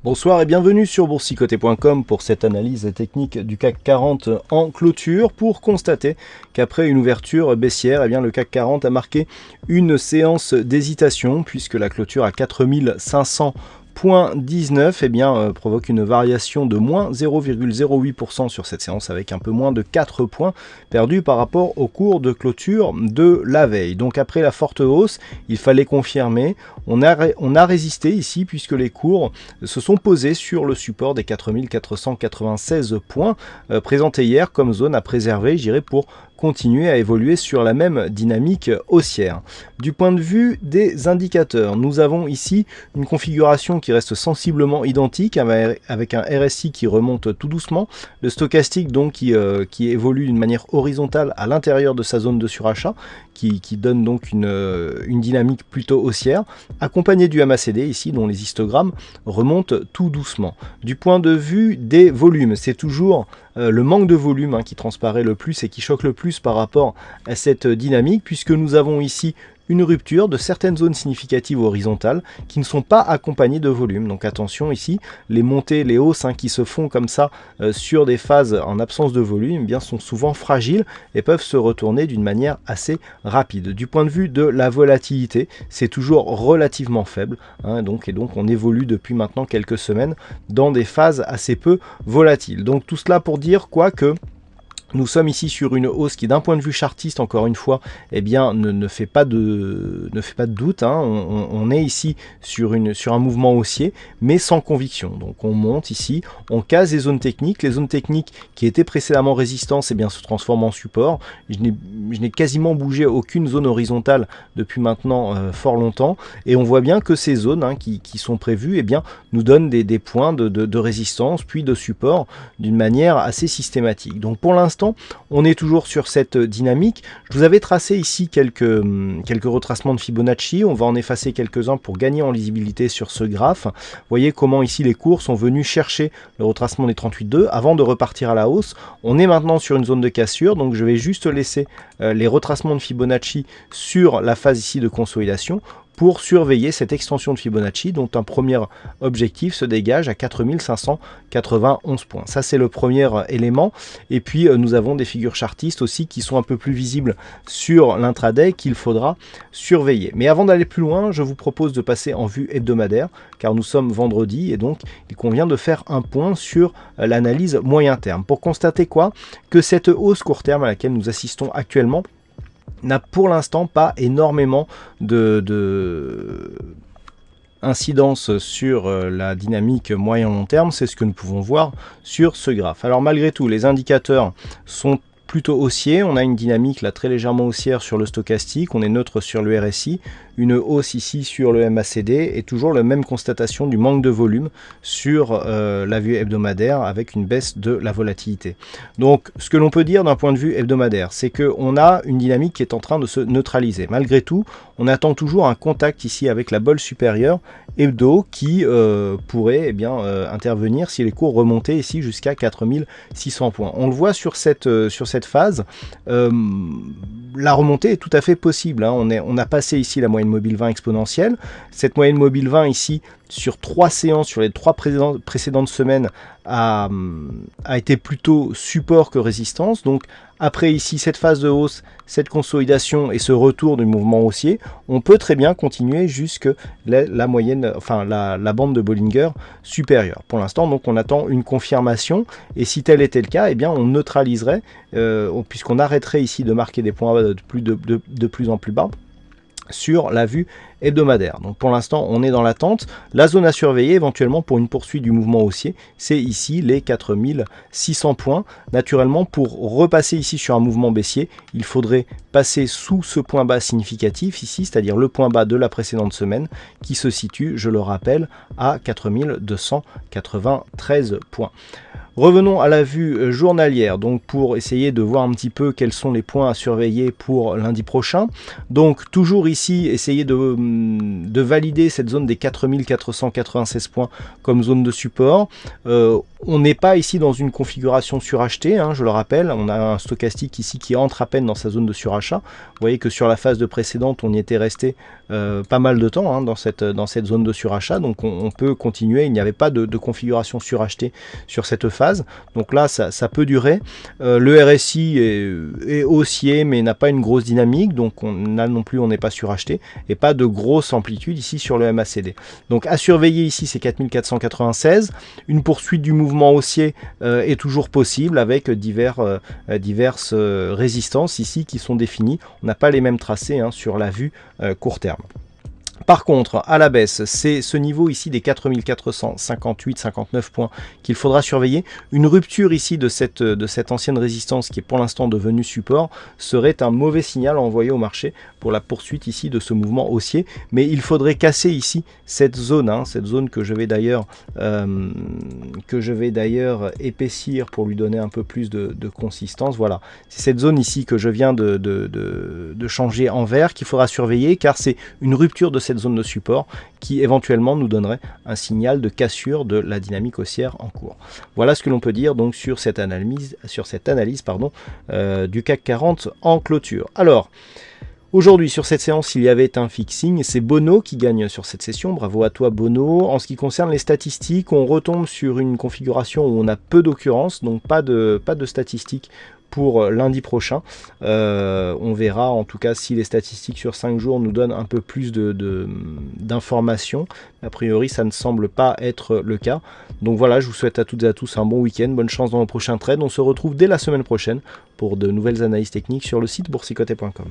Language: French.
Bonsoir et bienvenue sur boursicoté.com pour cette analyse technique du CAC 40 en clôture pour constater qu'après une ouverture baissière, le CAC 40 a marqué une séance d'hésitation puisque la clôture à 4500,19 provoque une variation de moins 0,08% sur cette séance avec un peu moins de 4 points perdus par rapport au cours de clôture de la veille. Donc après la forte hausse, il fallait confirmer. On a résisté ici puisque les cours se sont posés sur le support des 4496 points présentés hier comme zone à préserver, je dirais, pour continuer à évoluer sur la même dynamique haussière. Du point de vue des indicateurs, nous avons ici une configuration qui reste sensiblement identique avec un RSI qui remonte tout doucement, le stochastique donc qui évolue d'une manière horizontale à l'intérieur de sa zone de surachat, qui donne donc une dynamique plutôt haussière, accompagné du MACD ici dont les histogrammes remontent tout doucement. Du point de vue des volumes, c'est toujours le manque de volume qui transparaît le plus et qui choque le plus par rapport à cette dynamique, puisque nous avons ici une rupture de certaines zones significatives horizontales qui ne sont pas accompagnées de volume. Donc attention ici, les montées, les hausses qui se font comme ça sur des phases en absence de volume sont souvent fragiles et peuvent se retourner d'une manière assez rapide. Du point de vue de la volatilité, c'est toujours relativement faible, et donc on évolue depuis maintenant quelques semaines dans des phases assez peu volatiles. Donc tout cela pour dire quoi que nous sommes ici sur une hausse qui, d'un point de vue chartiste, encore une fois, ne fait pas de doute. On est ici sur un mouvement haussier, mais sans conviction. Donc on monte ici, on casse les zones techniques. Les zones techniques qui étaient précédemment résistances, se transforment en support. Je n'ai quasiment bougé aucune zone horizontale depuis maintenant fort longtemps. Et on voit bien que ces zones qui sont prévues, nous donnent des points de résistance, puis de support d'une manière assez systématique. Donc pour l'instant, on est toujours sur cette dynamique. Je vous avais tracé ici quelques retracements de Fibonacci. On va en effacer quelques-uns pour gagner en lisibilité sur ce graphe. Vous voyez comment ici les cours sont venus chercher le retracement des 38,2 avant de repartir à la hausse. On est maintenant sur une zone de cassure, donc je vais juste laisser les retracements de Fibonacci sur la phase ici de consolidation pour surveiller cette extension de Fibonacci dont un premier objectif se dégage à 4591 points. Ça c'est le premier élément. Et puis nous avons des figures chartistes aussi qui sont un peu plus visibles sur l'intraday qu'il faudra surveiller. Mais avant d'aller plus loin, je vous propose de passer en vue hebdomadaire car nous sommes vendredi et donc il convient de faire un point sur l'analyse moyen terme. Pour constater quoi? Que cette hausse court terme à laquelle nous assistons actuellement n'a pour l'instant pas énormément d'incidence sur la dynamique moyen-long terme, c'est ce que nous pouvons voir sur ce graphe. Alors malgré tout, les indicateurs sont plutôt haussiers, on a une dynamique là très légèrement haussière sur le stochastique, on est neutre sur le RSI, une hausse ici sur le MACD et toujours la même constatation du manque de volume sur la vue hebdomadaire avec une baisse de la volatilité. Donc ce que l'on peut dire d'un point de vue hebdomadaire, c'est qu'on a une dynamique qui est en train de se neutraliser. Malgré tout, on attend toujours un contact ici avec la bolle supérieure hebdo qui pourrait intervenir si les cours remontaient ici jusqu'à 4600 points. On le voit sur cette phase, la remontée est tout à fait possible. On a passé ici la moyenne mobile 20 exponentielle. Cette moyenne mobile 20 ici, sur 3 séances, sur les 3 précédentes semaines, a été plutôt support que résistance. Donc après ici cette phase de hausse, cette consolidation et ce retour du mouvement haussier, on peut très bien continuer jusque la moyenne, la bande de Bollinger supérieure. Pour l'instant, donc on attend une confirmation et si tel était le cas, on neutraliserait puisqu'on arrêterait ici de marquer des points bas de plus en plus bas sur la vue hebdomadaire. Donc pour l'instant on est dans l'attente. La zone à surveiller éventuellement pour une poursuite du mouvement haussier, c'est ici les 4600 points. Naturellement, pour repasser ici sur un mouvement baissier, il faudrait passer sous ce point bas significatif ici, c'est-à-dire le point bas de la précédente semaine qui se situe, je le rappelle, à 4293 points. Revenons à la vue journalière, donc pour essayer de voir un petit peu quels sont les points à surveiller pour lundi prochain. Donc toujours ici, essayer de valider cette zone des 4496 points comme zone de support. On n'est pas ici dans une configuration surachetée, hein, je le rappelle, on a un stochastique ici qui entre à peine dans sa zone de surachat. Vous voyez que sur la phase de précédente, on y était resté pas mal de temps, hein, dans cette zone de surachat, donc on peut continuer, il n'y avait pas de configuration surachetée sur cette phase, donc là ça peut durer. Le RSI est haussier mais n'a pas une grosse dynamique, donc là non plus on n'est pas suracheté, et pas de grosse amplitude ici sur le MACD. Donc à surveiller ici c'est 4496, une poursuite du mouvement haussier est toujours possible avec diverses résistances ici qui sont définies. On n'a pas les mêmes tracés, hein, sur la vue court terme. Par contre, à la baisse, c'est ce niveau ici des 4458-59 points qu'il faudra surveiller. Une rupture ici de cette ancienne résistance qui est pour l'instant devenue support serait un mauvais signal à envoyer au marché pour la poursuite ici de ce mouvement haussier. Mais il faudrait casser ici cette zone, hein, cette zone que je vais d'ailleurs épaissir pour lui donner un peu plus de consistance. Voilà, c'est cette zone ici que je viens de changer en vert qu'il faudra surveiller, car c'est une rupture de cette zone de support qui éventuellement nous donnerait un signal de cassure de la dynamique haussière en cours. Voilà ce que l'on peut dire donc sur cette analyse du CAC 40 en clôture. Alors, aujourd'hui, sur cette séance, il y avait un fixing. C'est Bono qui gagne sur cette session. Bravo à toi, Bono. En ce qui concerne les statistiques, on retombe sur une configuration où on a peu d'occurrences, donc pas de statistiques pour lundi prochain. On verra en tout cas si les statistiques sur 5 jours nous donnent un peu plus d'informations. A priori, ça ne semble pas être le cas. Donc voilà, je vous souhaite à toutes et à tous un bon week-end. Bonne chance dans vos prochains trades. On se retrouve dès la semaine prochaine pour de nouvelles analyses techniques sur le site boursicoté.com.